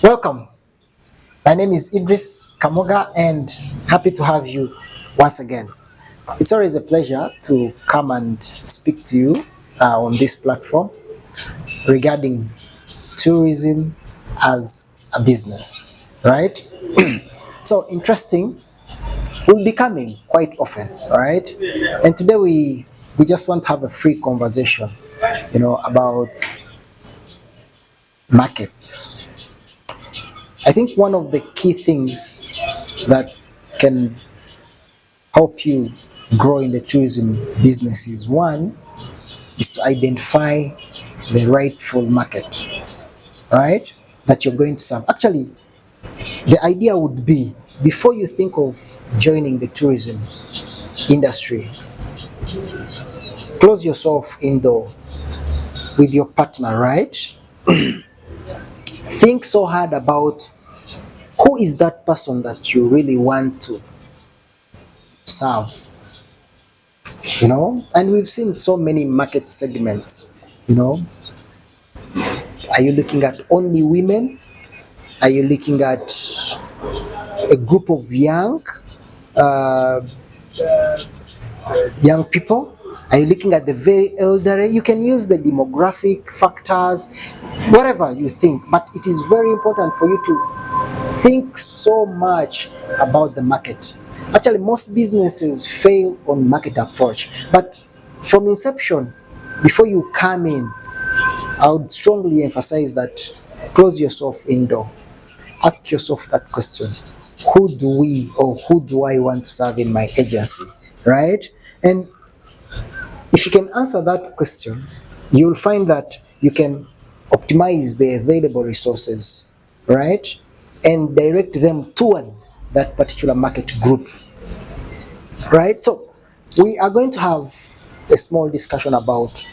Welcome. My name is Idris Kamoga and happy to have you once again. It's always a pleasure to come and speak to you on this platform regarding tourism as a business, right? So interesting will be coming quite often, right? And today we just want to have a free conversation, about markets. I think one of the key things that can help you grow in the tourism business is one is to identify the rightful market, right? That you're going to serve. Actually, the idea would be before you think of joining the tourism industry, close yourself indoor with your partner, right? Think so hard about who is that person that you really want to serve, and we've seen so many market segments. Are you looking at only women? Are you looking at a group of uh, young people? Are you looking at the very elderly? You can use the demographic factors, whatever you think, but it is very important for you to think so much about the market. Actually, most businesses fail on market approach, but from inception, before you come in, I would strongly emphasize that close yourself indoor. Ask yourself that question. Who do I want to serve in my agency? Right? And if you can answer that question, you'll find that you can optimize the available resources, right? And direct them towards that particular market group, right? So we are going to have a small discussion about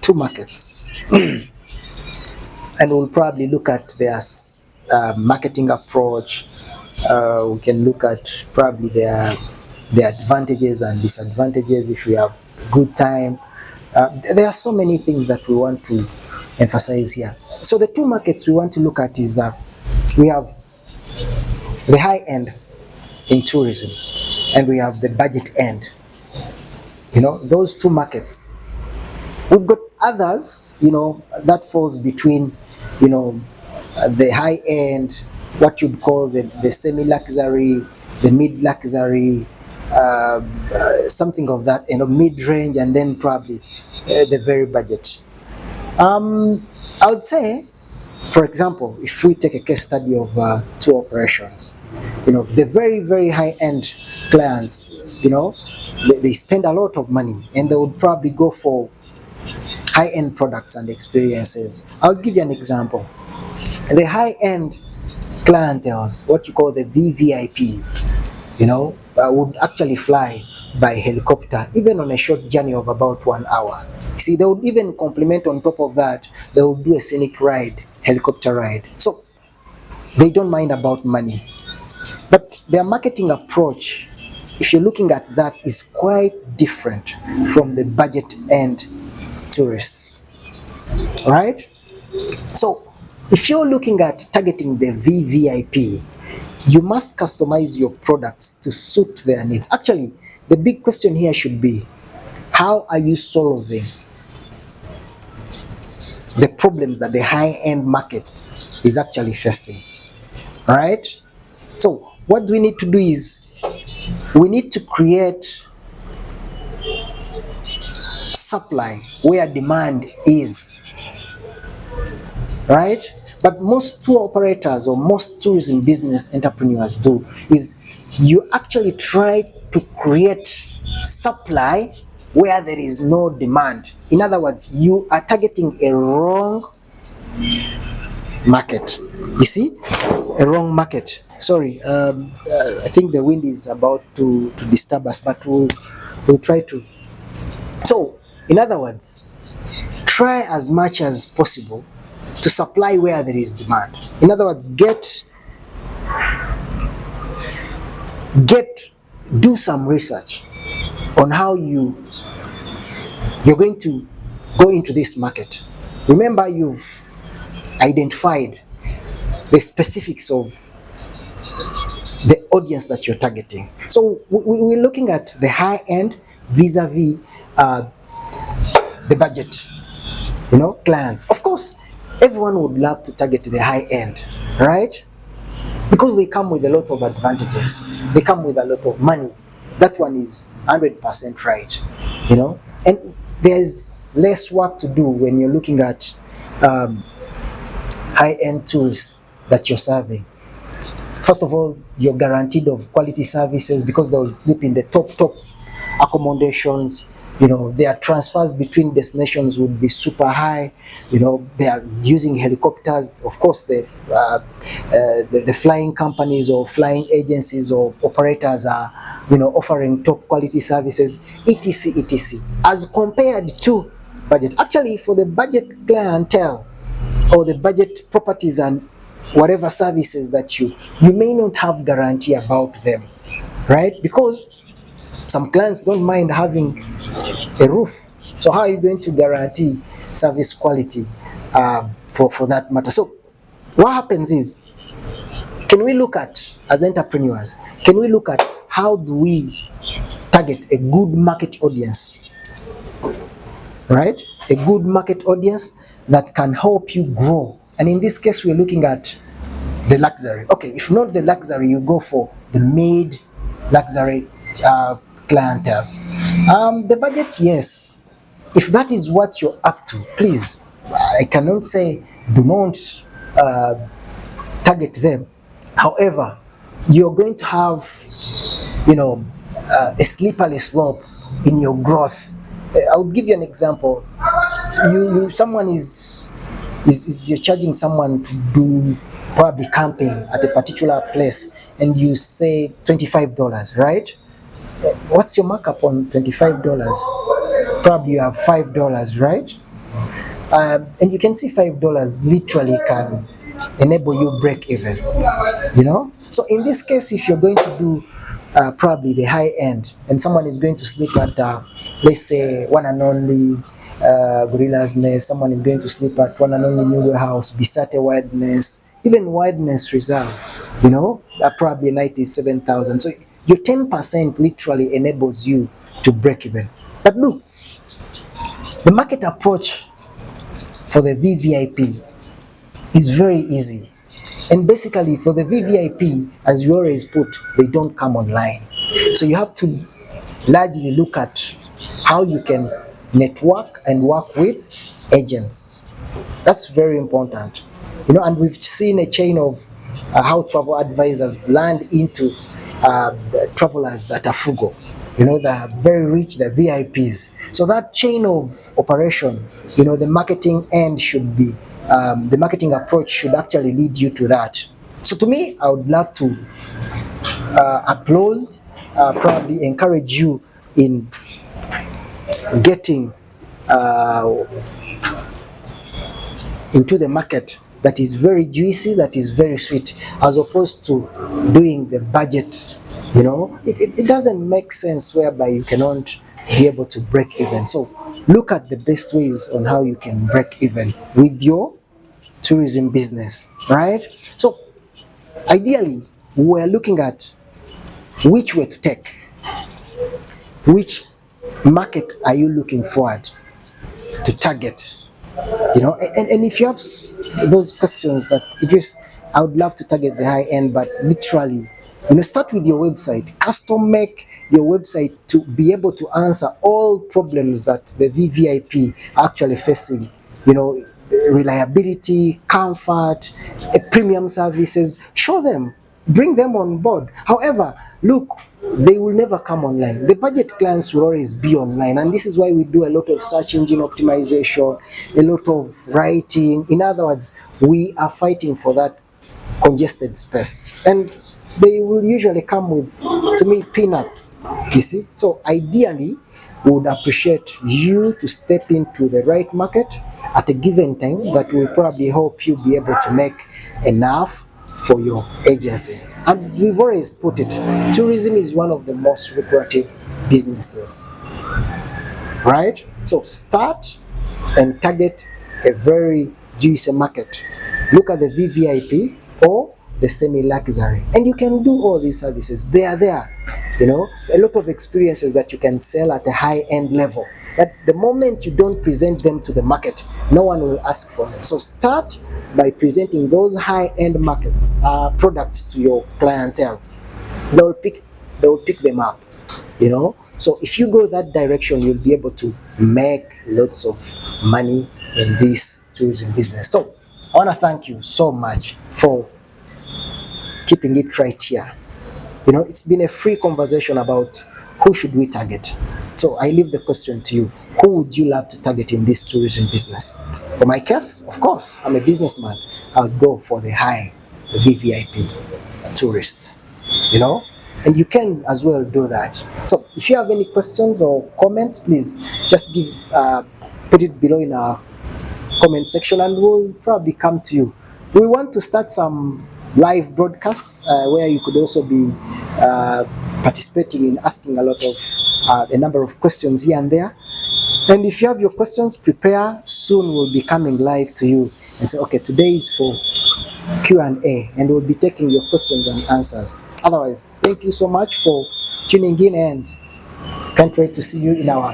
two markets, and we'll probably look at their marketing approach. We can look at probably their advantages and disadvantages if we have good time. There are so many things that we want to emphasize here. So the two markets we want to look at is we have the high end in tourism and we have the budget end. Those two markets. We've got others, that falls between, the high end, what you'd call the semi-luxury, the mid-luxury, something of that, mid-range, and then probably the very budget. I would say, for example, if we take a case study of two operations, the very, very high-end clients, they spend a lot of money and they would probably go for high-end products and experiences. I'll give you an example. The high-end clientele, what you call the VVIP, would actually fly by helicopter, even on a short journey of about 1 hour. See, they would even complement on top of that, they would do a scenic ride, helicopter ride. So they don't mind about money. But their marketing approach, if you're looking at that, is quite different from the budget end tourists, right? So if you're looking at targeting the VVIP, you must customize your products to suit their needs. Actually, the big question here should be, how are you solving the problems that the high-end market is actually facing, right? So what we need to do is we need to create supply where demand is, right? But most tour operators or most tourism business entrepreneurs do is you actually try to create supply where there is no demand. In other words, you are targeting a wrong market. You see, a wrong market. Sorry, I think the wind is about to disturb us, but we'll try to. So, in other words, try as much as possible to supply where there is demand. In other words, do some research on how you're going to go into this market. Remember, you've identified the specifics of the audience that you're targeting. So we're looking at the high end vis-a-vis the budget, clients. Of course, everyone would love to target the high end, right? Because they come with a lot of advantages. They come with a lot of money. That one is 100% right, And there's less work to do when you're looking at high-end tourists that you're serving. First of all, you're guaranteed of quality services because they will sleep in the top accommodations. Their transfers between destinations would be super high. They are using helicopters. Of course, the flying companies or flying agencies or operators are, offering top quality services, etc, etc. As compared to budget. Actually, for the budget clientele or the budget properties and whatever services that you may not have guarantee about them, right? Because some clients don't mind having a roof. So how are you going to guarantee service quality for that matter? So what happens is, can we look at, as entrepreneurs, can we look at how do we target a good market audience, right? A good market audience that can help you grow. And in this case, we're looking at the luxury. Okay, if not the luxury, you go for the mid luxury clientele. The budget, yes. If that is what you're up to, please, I cannot say do not uh, target them. However, you're going to have, a slippery slope in your growth. I'll give you an example. Someone is you're charging someone to do probably camping at a particular place, and you say $25, right? What's your markup on $25? Probably you have $5, right? And you can see $5 literally can enable you break even. So in this case, if you're going to do probably the high end, and someone is going to sleep at let's say one and only Gorilla's Nest, someone is going to sleep at one and only New House, Bisate Wilderness, even Wilderness Reserve, probably a night is 7,000. So your 10% literally enables you to break even. But look, the market approach for the VVIP is very easy. And basically for the VVIP, as you always put, they don't come online. So you have to largely look at how you can network and work with agents. That's very important. And we've seen a chain of how travel advisors land into travelers that are frugal. They are very rich, they're VIPs. So that chain of operation, the marketing end should be, the marketing approach should actually lead you to that. So to me, I would love to applaud, probably encourage you in getting into the market that is very juicy, that is very sweet, as opposed to doing the budget. It doesn't make sense whereby you cannot be able to break even. So look at the best ways on how you can break even with your tourism business, right? So ideally, we're looking at which way to take, which market are you looking forward to target. And if you have those questions that Idris, I would love to target the high end, but literally, start with your website, custom make your website to be able to answer all problems that the VVIP are actually facing. Reliability, comfort, premium services. Show them, bring them on board. However, look, they will never come online. The budget clients will always be online, and this is why we do a lot of search engine optimization, a lot of writing. In other words, we are fighting for that congested space, and they will usually come with, to me, peanuts, you see. So ideally, we would appreciate you to step into the right market at a given time that will probably help you be able to make enough for your agency. And we've always put it, tourism is one of the most lucrative businesses, right? So start and target a very juicy market. Look at the VVIP, or the semi-luxury. And you can do all these services. They are there. A lot of experiences that you can sell at a high-end level. But the moment you don't present them to the market, no one will ask for them. So start by presenting those high-end markets products to your clientele. They will pick they will pick them up. So if you go that direction, you'll be able to make lots of money in this tourism business. So I want to thank you so much for keeping it right here. It's been a free conversation about who should we target. So I leave the question to you. Who would you love to target in this tourism business? For my case, of course, I'm a businessman. I'll go for the high VVIP tourists, you know, and you can as well do that. So if you have any questions or comments, please just put it below in our comment section and we'll probably come to you. We want to start some live broadcasts where you could also be participating in asking a number of questions here and there. And if you have your questions, prepare. Soon we'll be coming live to you and say, okay, today is for Q&A, and we'll be taking your questions and answers. Otherwise, thank you so much for tuning in, and can't wait to see you in our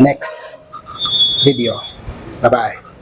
next video. Bye-bye.